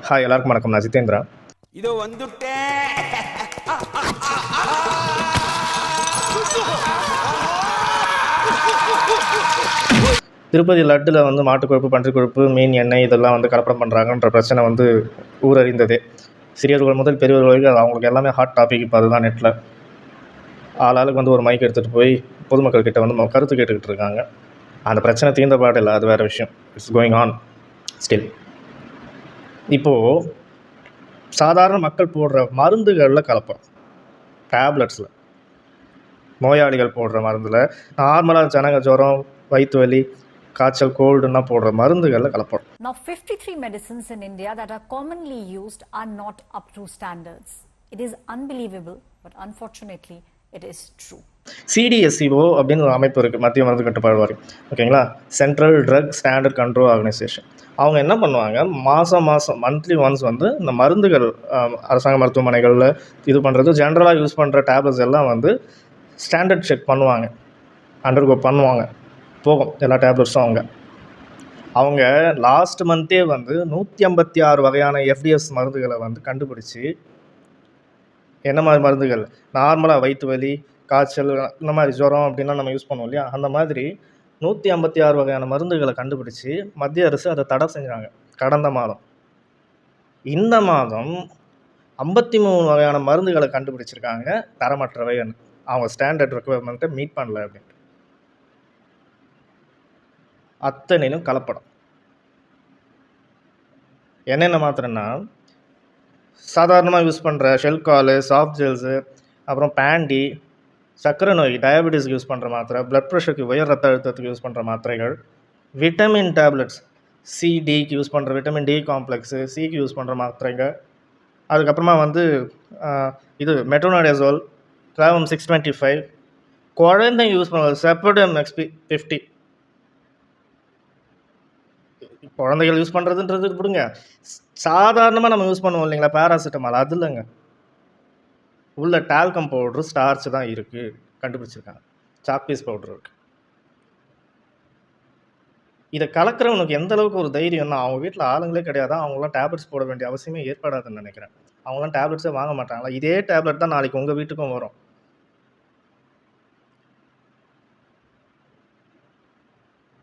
Hi எல்லாருக்கும் வணக்கம். நான் ஜிதேந்திரா. இதோ வந்துட்டேன். திருப்பதி லட்டில் வந்து மாட்டு கொழுப்பு, பன்றி கொழுப்பு, மீன் எண்ணெய் இதெல்லாம் வந்து கலப்படம் பண்ணுறாங்கன்ற பிரச்சனை வந்து ஊரறிந்ததே. சிறியவர்கள் முதல் பெரியவர்கள் வரைக்கும் அது அவங்களுக்கு எல்லாமே ஹாட் டாபிக். இப்போ அதுதான் நெட்டில் ஆளாளுக்கு வந்து ஒரு மைக் எடுத்துகிட்டு போய் பொதுமக்கள் கிட்ட வந்து கருத்து கேட்டுக்கிட்டு இருக்காங்க. அந்த பிரச்சனை தீர்ந்த பாடு இல்லை, அது வேறு விஷயம். It's going on still. இப்போது சாதாரண மக்கள் போடுற மருந்துகளில் கலப்படம், டேப்லெட்ஸில் நோயாளிகள் போடுற மருந்தில், நார்மலாக ஜனங்க ஜுரம், வயிற்று வலி, காய்ச்சல், கோல்டுன்னா போடுற மருந்துகளில் கலப்படம். Now 53 medicines in India that are commonly used are not up to standards. It is unbelievable, but unfortunately it is true. CDSCO அப்படின்னு ஒரு அமைப்பு இருக்குது, மத்திய மருந்து கட்டுப்பாடு வாரியம். ஓகேங்களா, central drug standard control organisation. அவங்க என்ன பண்ணுவாங்க, மாதம் மந்த்லி ஒன்ஸ் வந்து இந்த மருந்துகள் அரசாங்க மருத்துவமனைகளில் இது பண்ணுறது, ஜென்ரலாக யூஸ் பண்ணுற டேப்லெட்ஸ் எல்லாம் வந்து ஸ்டாண்டர்ட் செக் பண்ணுவாங்க, அண்டர்கோ பண்ணுவாங்க, போகும் எல்லா டேப்லெட்ஸும். அவங்க லாஸ்ட் மந்த்தே வந்து 156 வகையான FDS மருந்துகளை வந்து கண்டுபிடிச்சி, என்ன மாதிரி மருந்துகள், நார்மலாக வயிற்று வலி, காய்ச்சல், இந்த மாதிரி ஜுரம் அப்படின்னா நம்ம யூஸ் பண்ணுவோம் இல்லையா, அந்த மாதிரி 156 வகையான மருந்துகளை கண்டுபிடிச்சி மத்திய அரசு அதை தடை செஞ்சாங்க கடந்த மாதம். இந்த மாதம் 53 வகையான மருந்துகளை கண்டுபிடிச்சிருக்காங்க தரமற்றவைன்னு, அவங்க ஸ்டாண்டர்ட் ரெக்குவயர்மெண்ட்டை மீட் பண்ணல அப்படின்ட்டு. அத்தனையிலும் கலப்படம். என்னென்ன மாத்திரன்னா, சாதாரணமாக யூஸ் பண்ணுற ஷெல்காலு, சாஃப்ட் ஜெல்ஸு, அப்புறம் பேண்டி, சர்க்கரை நோய் டயபெட்டிஸ்க்கு யூஸ் பண்ணுற மாத்திரை, ப்ளட் ப்ரெஷருக்கு, உயர் ரத்த அழுத்தத்துக்கு யூஸ் பண்ணுற மாத்திரைகள், விட்டமின் டேப்லெட்ஸ், CDக்கு யூஸ் பண்ணுற விட்டமின் D காம்ப்ளெக்ஸு, சிக்கு யூஸ் பண்ணுற மாத்திரைகள், அதுக்கப்புறமா வந்து இது மெட்ரோனடைசோல், கிளாவம் 625, குழந்தைங்க யூஸ் பண்ணுறது செப்படம் XP50. குழந்தைகள் யூஸ் பண்ணுறதுன்றது விடுங்க, சாதாரணமாக நம்ம யூஸ் பண்ணுவோம் இல்லைங்களா பேராசிட்டமால், அது இல்லைங்க, உள்ள டால்கம் பவுட்ரு, ஸ்டார்ச் தான் இருக்குது, கண்டுபிடிச்சிருக்காங்க. சாக்பீஸ் பவுட்ரு இருக்குது. இதை கலக்கிறவனுக்கு எந்த அளவுக்கு ஒரு தைரியம்னா, அவங்க வீட்டில் ஆளுங்களே கிடையாது, அவங்களாம் டேப்லெட்ஸ் போட வேண்டிய அவசியமே ஏற்படாதுன்னு நினைக்கிறேன். அவங்களாம் டேப்லெட்ஸே வாங்க மாட்டாங்களா? இதே டேப்லெட் தான் நாளைக்கு உங்கள் வீட்டுக்கும் வரும்.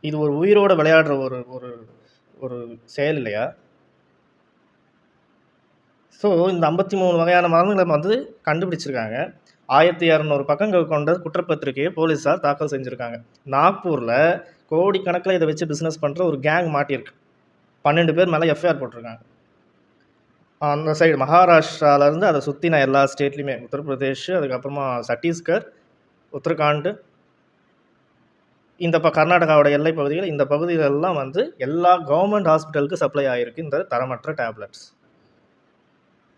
இது ஒரு உயிரோடு விளையாடுற ஒரு ஒரு ஒரு செயல் இல்லையா? ஸோ இந்த 53 வகையான மருந்துகளை வந்து கண்டுபிடிச்சிருக்காங்க. 1200 பக்கங்கள் கொண்ட குற்றப்பத்திரிகையை போலீஸார் தாக்கல் செஞ்சுருக்காங்க. நாக்பூரில் கோடிக்கணக்கில் இதை வச்சு பிஸ்னஸ் பண்ணுற ஒரு கேங் மாட்டியிருக்கு. 12 பேர் மேலே FIR போட்டிருக்காங்க. அந்த சைடு மகாராஷ்டிராவிலேருந்து அதை சுற்றின எல்லா ஸ்டேட்லேயுமே, உத்தரப்பிரதேஷ், அதுக்கப்புறமா சத்தீஸ்கர், உத்தரகாண்ட், இந்த கர்நாடகாவோட எல்லை பகுதிகள், இந்த பகுதிகளெல்லாம் வந்து எல்லா கவர்மெண்ட் ஹாஸ்பிட்டலுக்கு சப்ளை ஆகிருக்கு இந்த தரமற்ற டேப்லெட்ஸ்.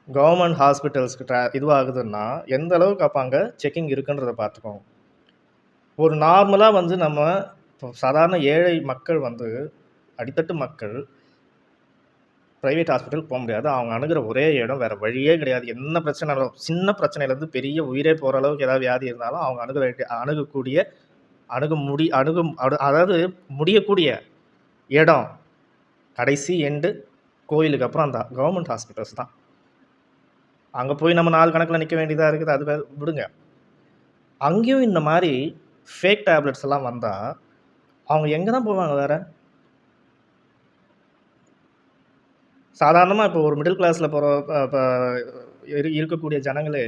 கவர்மெண்ட் ஹாஸ்பிட்டல்ஸ்க்கு இதுவாகுதுன்னா எந்த அளவுக்கு அப்போ அங்கே செக்கிங் இருக்குன்றதை பார்த்துக்கோங்க. ஒரு நார்மலாக வந்து நம்ம சாதாரண ஏழை மக்கள் வந்து, அடித்தட்டு மக்கள் ப்ரைவேட் ஹாஸ்பிட்டலுக்கு போக முடியாது. அவங்க அணுகிற ஒரே இடம், வேறு வழியே கிடையாது. என்ன பிரச்சனை, சின்ன பிரச்சனையிலேருந்து பெரிய உயிரே போகிற அளவுக்கு ஏதாவது வியாதி இருந்தாலும் அவங்க அதாவது முடியக்கூடிய இடம் கடைசி எண்டு கோயிலுக்கு அப்புறம் அந்த கவர்மெண்ட் ஹாஸ்பிட்டல்ஸ் தான். அங்கே போய் நம்ம நாள் கணக்கில் நிற்க வேண்டியதாக இருக்குது, அது விடுங்க. அங்கேயும் இந்த மாதிரி ஃபேக் டேப்லெட்ஸ் எல்லாம் வந்தால் அவங்க எங்கே தான் போவாங்க வேறு? சாதாரணமாக இப்போ ஒரு மிடில் கிளாஸில் போகிற இப்போ இருக்கக்கூடிய ஜனங்களே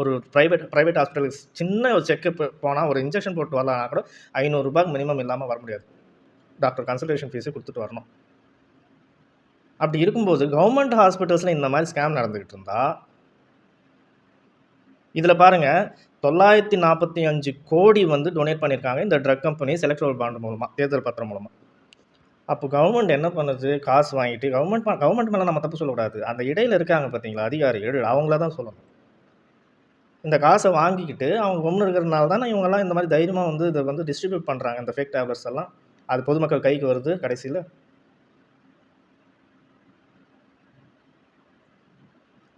ஒரு ப்ரைவேட் ஹாஸ்பிட்டலுக்கு சின்ன ஒரு செக்கப் போனால், ஒரு இன்ஜெக்ஷன் போட்டு வரலான்னா கூட ₹500 மினிமம் இல்லாமல் வர முடியாது. டாக்டர் கன்சல்டேஷன் ஃபீஸு கொடுத்துட்டு வரணும். அப்படி இருக்கும்போது கவர்மெண்ட் ஹாஸ்பிட்டல்ஸில் இந்த மாதிரி ஸ்கேம் நடந்துக்கிட்டு இருந்தால், இதில் பாருங்கள், 945 கோடி வந்து டொனேட் பண்ணியிருக்காங்க இந்த ட்ரக் கம்பெனிஸ் எலக்ட்ரல் பாண்ட் மூலமாக, தேர்தல் பத்திரம் மூலமாக. அப்போ கவர்மெண்ட் என்ன பண்ணுது, காசு வாங்கிட்டு, கவர்மெண்ட் மேலே நம்ம தப்பு சொல்லக்கூடாது, அந்த இடையில் இருக்காங்க பார்த்தீங்களா அதிகாரிகள், அவங்கள தான் சொல்லணும். இந்த காசை வாங்கிக்கிட்டு அவங்க கம்முன்னு இருக்கிறதுனால தானே இவங்கெல்லாம் இந்த மாதிரி தைரியமாக வந்து இதை வந்து டிஸ்ட்ரிபியூட் பண்ணுறாங்க, இந்த ஃபேக் டேப்லெட்ஸ் எல்லாம். அது பொதுமக்கள் கைக்கு வருது கடைசியில்.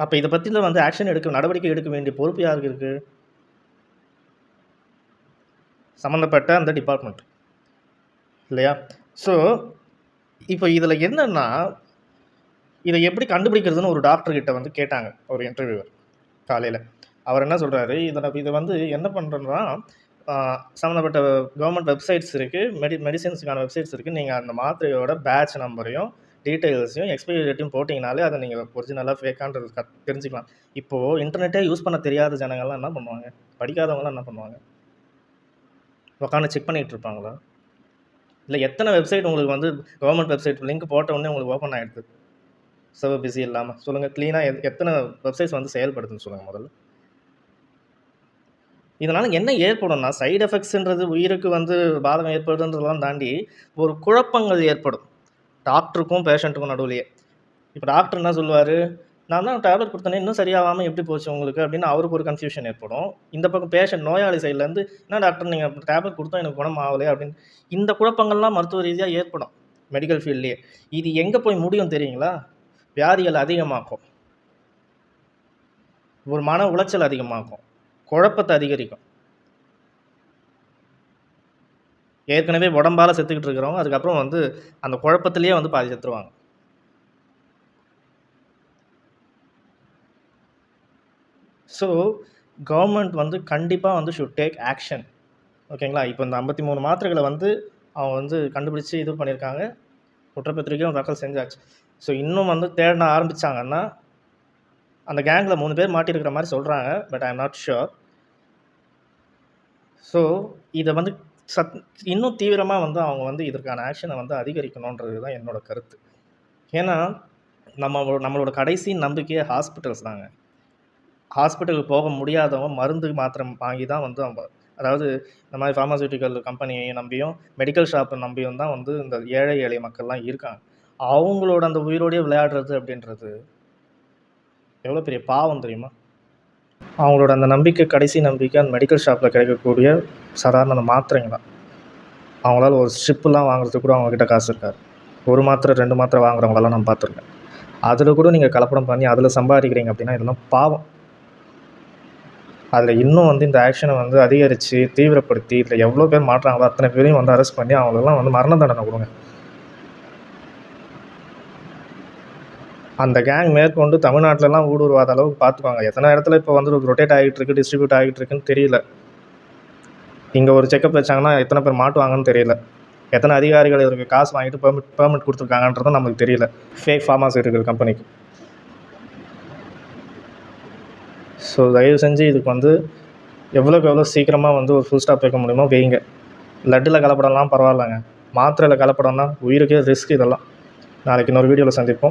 அப்போ இதை பற்றியில் வந்து நடவடிக்கை எடுக்க வேண்டிய பொறுப்பு யாருக்கு இருக்குது? சம்மந்தப்பட்ட அந்த டிபார்ட்மெண்ட் இல்லையா? ஸோ இப்போ இதில் என்னென்னா, இதை எப்படி கண்டுபிடிக்கிறதுன்னு ஒரு டாக்டர்கிட்ட வந்து கேட்டாங்க ஒரு இன்டர்வியூவர் காலையில். அவர் என்ன சொல்கிறாரு, இதை வந்து என்ன பண்ணுறோன்னா சம்மந்தப்பட்ட கவர்மெண்ட் வெப்சைட்ஸ் இருக்குது, மெடிசின்ஸுக்கான வெப்சைட்ஸ் இருக்குது. நீங்கள் அந்த மாத்திரையோட பேட்ச் நம்பரையும் டீட்டெயில்ஸையும் எக்ஸ்பைரி டேட்டையும் போட்டிங்கனாலே அதை நீங்கள் ஒரிஜினலாக ஃபேக்கான்றது தெரிஞ்சுக்கலாம். இப்போது இன்டர்நெட்டே யூஸ் பண்ண தெரியாத ஜனங்கள்லாம் என்ன பண்ணுவாங்க, படிக்காதவங்களாம் என்ன பண்ணுவாங்க, உட்காந்து செக் பண்ணிகிட்டு இருப்பாங்களா? இல்லை எத்தனை வெப்சைட் உங்களுக்கு வந்து கவர்மெண்ட் வெப்சைட் லிங்க் போட்ட உடனே உங்களுக்கு ஓப்பன் ஆகிடுது சர்வர் பிஸி இல்லாமல்? சொல்லுங்கள், க்ளீனாக எத்தனை வெப்சைட்ஸ் வந்து செயல்படுதுன்னு சொல்லுங்கள் முதல்ல. இதனால் என்ன ஏற்படும்னா, சைடு எஃபெக்ட்ஸுன்றது உயிருக்கு வந்து பாதகம் ஏற்படுதுன்றதெல்லாம் தாண்டி ஒரு குழப்பங்கள் ஏற்படும் டாக்டருக்கும் பேஷண்ட்டுக்கும் நடுவுலையே. இப்போ டாக்டர் என்ன சொல்லுவார், நான் தான் டேப்லெட் கொடுத்தேனே இன்னும் சரியாகாமல் எப்படி போச்சு உங்களுக்கு அப்படின்னு அவருக்கு ஒரு கன்ஃபியூஷன் ஏற்படும். இந்த பக்கம் பேஷண்ட் நோயாளி சைட்லேருந்து, என்ன டாக்டர் நீங்கள் டேப்லெட் கொடுத்தோம் எனக்கு குணம் ஆகலையே அப்படின்னு இந்த குழப்பங்கள்லாம் மருத்துவ ரீதியாக ஏற்படும் மெடிக்கல் ஃபீல்ட்லேயே. இது எங்கே போய் முடியும் தெரியுங்களா? வியாதிகள் அதிகமாக்கும், ஒரு மன உளைச்சல் அதிகமாக்கும், குழப்பத்தை அதிகரிக்கும். ஏற்கனவே உடம்பால் செத்துக்கிட்டு இருக்கிறவங்க அதுக்கப்புறம் வந்து அந்த குழப்பத்திலேயே வந்து பாதி செத்துருவாங்க. ஸோ கவர்மெண்ட் வந்து கண்டிப்பாக வந்து ஷுட் டேக் ஆக்ஷன். ஓகேங்களா? இப்போ இந்த 53 மாத்திரைகளை வந்து அவங்க வந்து கண்டுபிடிச்சி இது பண்ணியிருக்காங்க, குற்றப்பத்திரிக்கையும் தாக்கல் செஞ்சாச்சு. ஸோ இன்னும் வந்து தேட ஆரம்பித்தாங்கன்னா அந்த கேங்கில் 3 பேர் மாட்டியிருக்கிற மாதிரி சொல்கிறாங்க, but I am not sure. So இதை வந்து இன்னும் தீவிரமாக வந்து அவங்க வந்து இதற்கான ஆக்ஷனை வந்து அதிகரிக்கணுன்றது தான் என்னோடய கருத்து. ஏன்னா நம்மளோட கடைசி நம்பிக்கையே ஹாஸ்பிட்டல்ஸ் தாங்க. ஹாஸ்பிட்டலுக்கு போக முடியாதவங்க மருந்து மாத்திரை வாங்கி தான் வந்து அவங்க, அதாவது இந்த மாதிரி ஃபார்மாசூட்டிக்கல் கம்பெனியை நம்பியும் மெடிக்கல் ஷாப்பை நம்பியும் தான் வந்து இந்த ஏழை எளிய மக்கள்லாம் இருக்காங்க. அவங்களோட அந்த உயிரோடையே விளையாடுறது அப்படின்றது எவ்வளோ பெரிய பாவம் தெரியுமா? அவங்களோட அந்த நம்பிக்கை, கடைசி நம்பிக்கை அந்த மெடிக்கல் ஷாப்பில் கிடைக்கக்கூடிய சாதாரண அந்த மாத்திரைங்க தான். அவங்களால ஒரு ஸ்ட்ரிப்புலாம் வாங்குறதுக்கு கூட அவங்கக்கிட்ட காசு இருக்காது. 1 மாத்திரை 2 மாத்திரை வாங்குறவங்களெல்லாம் நான் பார்த்துருக்கேன். அதில் கூட நீங்கள் கலப்படம் பண்ணி அதில் சம்பாதிக்கிறீங்க அப்படின்னா இதெல்லாம் பாவம். அதில் இன்னும் வந்து இந்த ஆக்ஷனை வந்து அதிகரித்து தீவிரப்படுத்தி இதில் எவ்வளோ பேர் மாட்டுறாங்களோ அத்தனை பேரையும் வந்து அரெஸ்ட் பண்ணி அவங்களெல்லாம் வந்து மரண தண்டனை கொடுங்க. அந்த கேங் மேற்கொண்டு தமிழ்நாட்டிலலாம் ஊடுருவாத அளவுக்கு பார்த்துக்குவாங்க. எத்தனை இடத்துல இப்போ வந்து ரொட்டேட் ஆகிட்டு இருக்கு, டிஸ்ட்ரிபியூட் ஆகிட்டு இருக்குன்னு தெரியல. இங்கே ஒரு செக்கப் வச்சாங்கன்னா எத்தனை பேர் மாட்டுவாங்கன்னு தெரியல. எத்தனை அதிகாரிகள் இதற்கு காசு வாங்கிட்டு பெர்மிட் கொடுத்துருக்காங்கன்றதும் நம்மளுக்கு தெரியல, ஃபேக் ஃபார்மாசூட்டிக்கல் கம்பெனிக்கு. ஸோ தயவு செஞ்சு இதுக்கு வந்து எவ்வளோக்கு எவ்வளோ சீக்கிரமாக வந்து ஒரு ஃபுல் ஸ்டாப் வைக்க முடியுமோ வைங்க. லட்டில் கலப்படம்லாம் பரவாயில்லைங்க, மாத்திரையில் கலப்படம்னா உயிருக்கே ரிஸ்க். இதெல்லாம் நாளைக்கு இன்னொரு வீடியோவில் சந்திப்போம்.